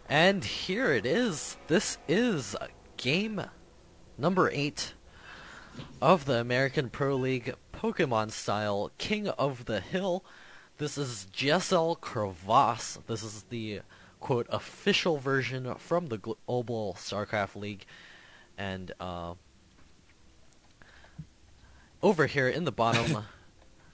And here it is. This is game number 8 of the American Pro League Pokemon style King of the Hill. This is Giselle Crevasse. This is the quote official version from the Global StarCraft League. And over here in the bottom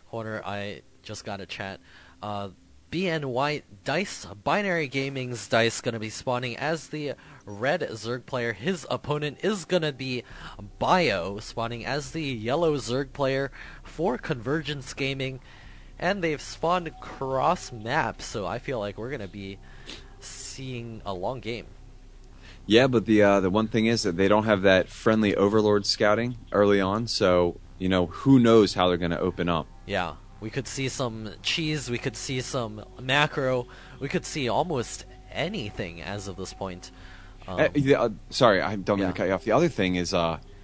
corner, I just got a chat. BNY Dice, Binary Gaming's Dice, going to be spawning as the red Zerg player. His opponent is going to be Bio, spawning as the yellow Zerg player for Convergence Gaming. And they've spawned cross map, so I feel like we're going to be seeing a long game. Yeah, but the one thing is that they don't have that friendly Overlord scouting early on, so, you know, who knows how they're going to open up. Yeah. We could see some cheese, we could see some macro, we could see almost anything as of this point. Sorry, I don't mean to cut you off. The other thing is,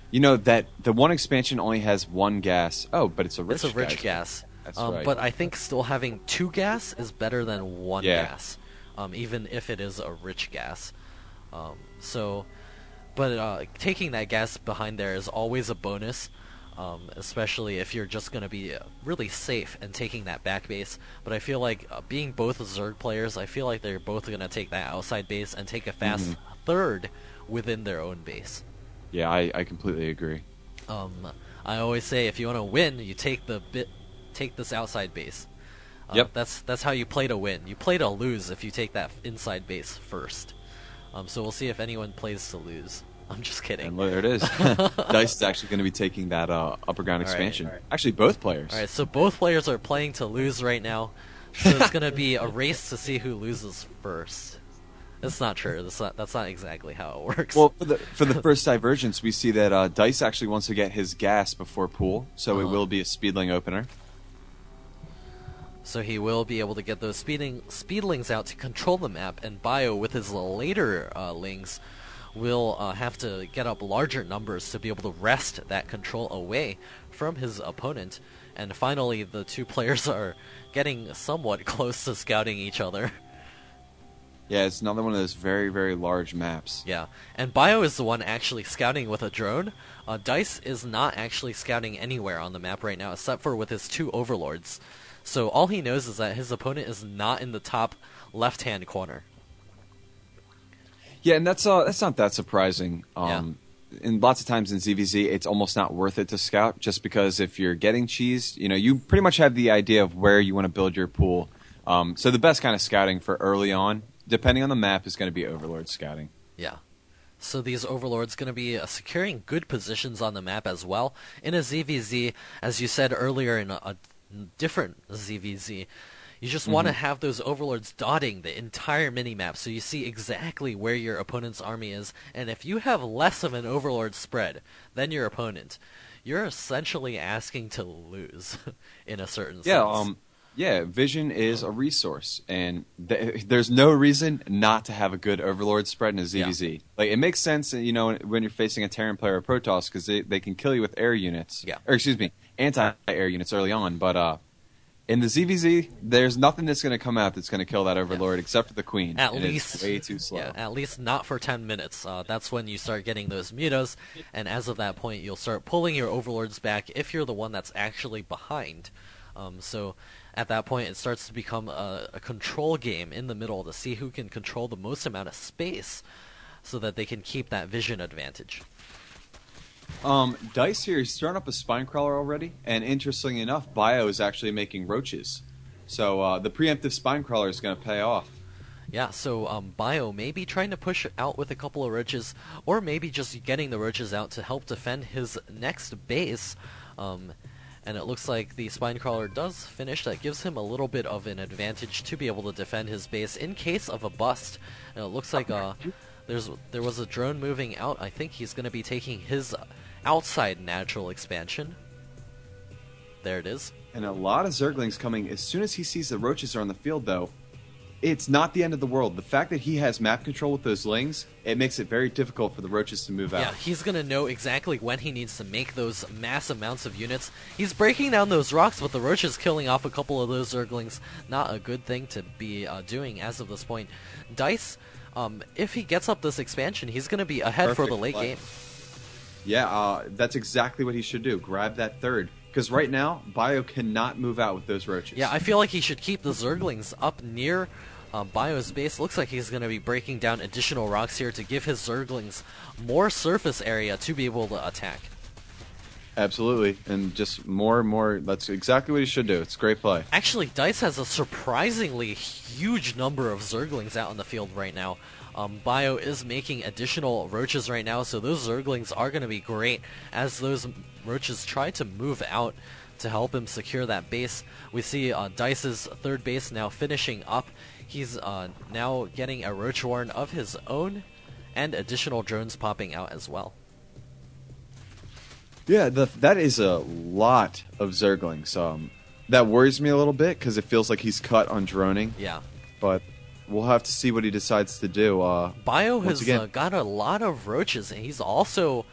you know, that the one expansion only has one gas. Oh, but it's a rich gas. It's a rich gas. That's right. But I think still having 2 gas is better than 1 gas, even if it is a rich gas. Taking that gas behind there is always a bonus. Especially if you're just going to be really safe and taking that back base. But I feel like being both Zerg players, I feel like they're both going to take that outside base and take a fast third within their own base. Yeah, I completely agree. I always say if you want to win, you take this outside base. Yep. That's how you play to win. You play to lose if you take that inside base first. So we'll see if anyone plays to lose. I'm just kidding. And there it is. Dice is actually going to be taking that upper ground expansion. All right. Actually, both players. All right, so both players are playing to lose right now. So it's going to be a race to see who loses first. It's not true. That's not exactly how it works. Well, for the first divergence, we see that Dice actually wants to get his gas before pool, so it will be a speedling opener. So he will be able to get those speedlings out to control the map, and Bio with his later lings will have to get up larger numbers to be able to wrest that control away from his opponent. And finally, the two players are getting somewhat close to scouting each other. Yeah, it's another one of those very, very large maps. Yeah, and Bio is the one actually scouting with a drone. Dice is not actually scouting anywhere on the map right now, except for with his 2 overlords. So all he knows is that his opponent is not in the top left-hand corner. Yeah, and that's not that surprising. And lots of times in ZVZ, it's almost not worth it to scout, just because if you're getting cheese, you know, you pretty much have the idea of where you want to build your pool. So the best kind of scouting for early on, depending on the map, is going to be Overlord scouting. Yeah. So these Overlords going to be securing good positions on the map as well. In a ZVZ, as you said earlier in a different ZVZ, you just want to have those Overlords dotting the entire minimap so you see exactly where your opponent's army is. And if you have less of an Overlord spread than your opponent, you're essentially asking to lose in a certain sense. Yeah, vision is a resource, and there's no reason not to have a good Overlord spread in a ZVZ. Yeah. Like, it makes sense, you know, when you're facing a Terran player or Protoss, because they can kill you with air units. Yeah. Or, excuse me, anti-air units early on, but in the ZVZ, there's nothing that's going to come out that's going to kill that Overlord except for the Queen. At least it's way too slow. Yeah, at least not for 10 minutes. That's when you start getting those mutos, and as of that point, you'll start pulling your Overlords back if you're the one that's actually behind. So at that point, it starts to become a control game in the middle to see who can control the most amount of space so that they can keep that vision advantage. Dice here, he's thrown up a Spinecrawler already, and interestingly enough, Bio is actually making roaches. So the preemptive Spinecrawler is going to pay off. Yeah, so Bio may be trying to push out with a couple of roaches, or maybe just getting the roaches out to help defend his next base. And it looks like the Spinecrawler does finish. That gives him a little bit of an advantage to be able to defend his base in case of a bust. And it looks like there was a drone moving out. I think he's going to be taking his outside natural expansion. There it is. And a lot of Zerglings coming. As soon as he sees the roaches are on the field, though, it's not the end of the world. The fact that he has map control with those lings, it makes it very difficult for the roaches to move out. Yeah, he's going to know exactly when he needs to make those mass amounts of units. He's breaking down those rocks, but the roaches killing off a couple of those Zerglings, not a good thing to be doing as of this point. Dice if he gets up this expansion, he's going to be ahead for the late game. Yeah, that's exactly what he should do. Grab that third. Because right now, Bio cannot move out with those roaches. Yeah, I feel like he should keep the Zerglings up near Bio's base. Looks like he's going to be breaking down additional rocks here to give his Zerglings more surface area to be able to attack. Absolutely, and just more and more. That's exactly what he should do. It's a great play. Actually, Dice has a surprisingly huge number of Zerglings out in the field right now. Bio is making additional roaches right now, so those Zerglings are going to be great as those roaches try to move out to help him secure that base. We see Dice's third base now finishing up. He's now getting a roach warren of his own, and additional drones popping out as well. Yeah, that is a lot of Zerglings. That worries me a little bit because it feels like he's cut on droning. Yeah. But we'll have to see what he decides to do. Bio has got a lot of roaches, and he's also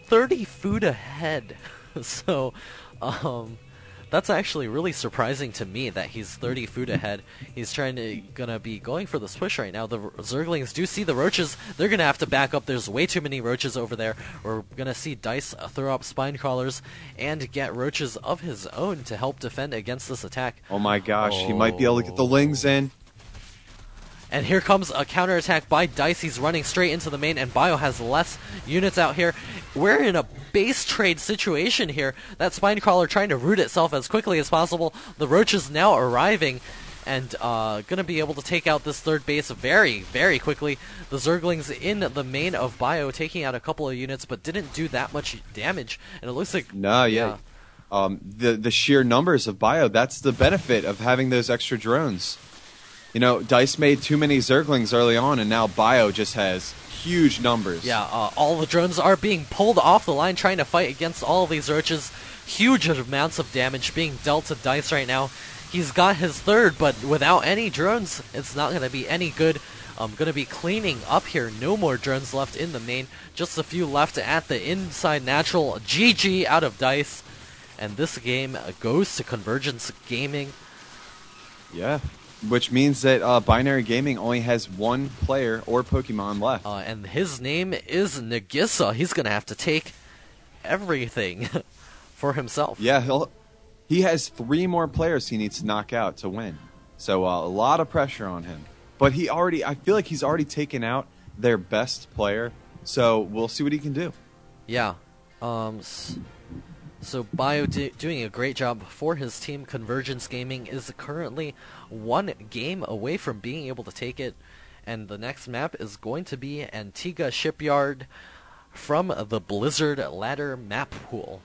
30 food ahead. So, that's actually really surprising to me that he's 30 food ahead. He's gonna be going for the push right now. The Zerglings do see the roaches. They're gonna have to back up. There's way too many roaches over there. We're gonna see Dice throw up spine crawlers and get roaches of his own to help defend against this attack. Oh my gosh, he might be able to get the lings in. And here comes a counterattack by Dice. He's running straight into the main, and Bio has less units out here. We're in a base trade situation here. That spine crawler trying to root itself as quickly as possible. The roaches now arriving and going to be able to take out this third base very, very quickly. The Zerglings in the main of Bio taking out a couple of units, but didn't do that much damage. And it looks like... The sheer numbers of Bio, that's the benefit of having those extra drones. You know, Dice made too many Zerglings early on, and now Bio just has huge numbers. Yeah, all the drones are being pulled off the line, trying to fight against all of these roaches. Huge amounts of damage being dealt to Dice right now. He's got his third, but without any drones, it's not going to be any good. I'm going to be cleaning up here. No more drones left in the main. Just a few left at the inside natural. GG out of Dice. And this game goes to Convergence Gaming. Yeah. Which means that Binary Gaming only has one player or Pokemon left. And his name is Nagisa. He's going to have to take everything for himself. Yeah, he has 3 more players he needs to knock out to win. So a lot of pressure on him. But I feel like he's already taken out their best player. So we'll see what he can do. Yeah. So Bio doing a great job for his team. Convergence Gaming is currently 1 game away from being able to take it. And the next map is going to be Antigua Shipyard from the Blizzard Ladder map pool.